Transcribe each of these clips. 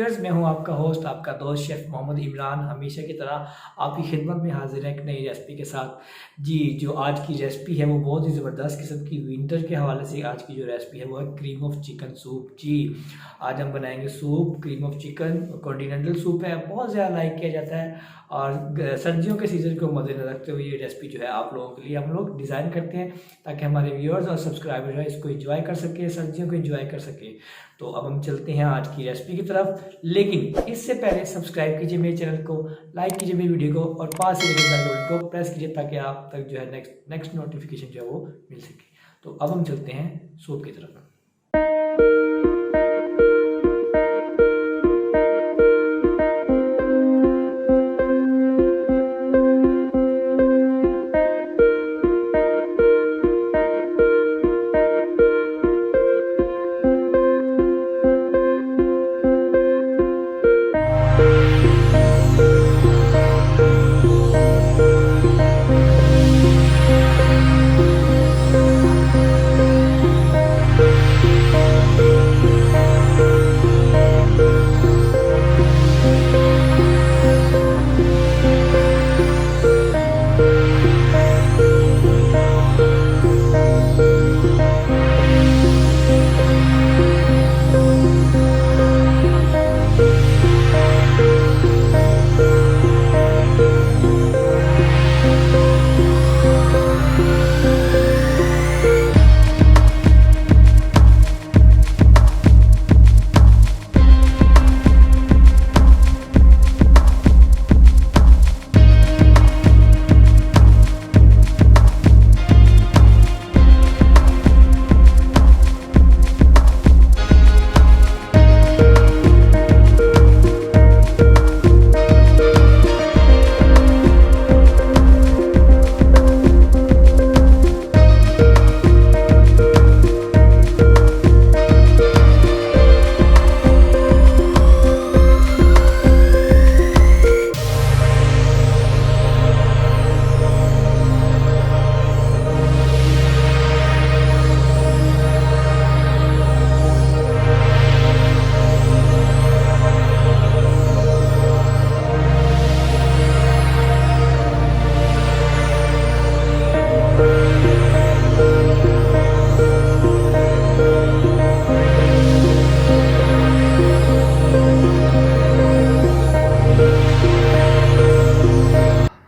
Viewers, मैं हूं आपका होस्ट, आपका दोस्त शेफ़ मोहम्मद इमरान, हमेशा की तरह आपकी खिदमत में हाजिर है एक नई रेसिपी के साथ। जी, जो आज की रेसिपी है वो बहुत ही ज़बरदस्त किस्म की विंटर के हवाले से आज की जो रेसिपी है वो है क्रीम ऑफ चिकन सूप। जी, आज हम बनाएंगे soup, cream of chicken, continental soup है, बहुत ज़्यादा लाइक किया जाता है और सर्दियों के सीज़न को मद्देनजर रखते हुए ये रेसिपी जो है आप लोगों के लिए हम लोग डिज़ाइन करते हैं ताकि हमारे व्यूअर्स और सब्सक्राइबर जो है इसको एंजॉय कर सके, सर्दियों को एंजॉय कर सके। तो अब हम चलते हैं आज की रेसिपी की तरफ, लेकिन इससे पहले सब्सक्राइब कीजिए मेरे चैनल को, लाइक कीजिए मेरी वीडियो को और पास से लेकर बेल बटन को प्रेस कीजिए ताकि आप तक जो है नेक्स्ट नोटिफिकेशन जो है वो मिल सके। तो अब हम चलते हैं सूप की तरफ।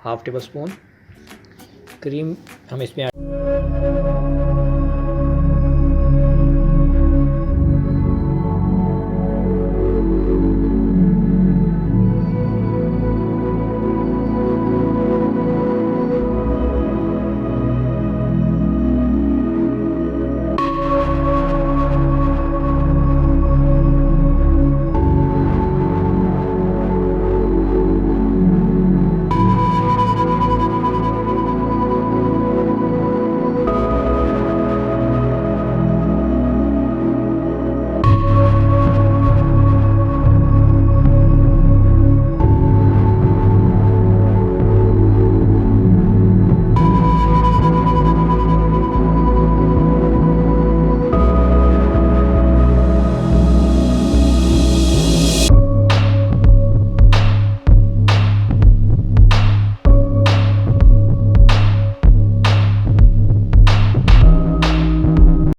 हाफ टेबल स्पून क्रीम हम इसमें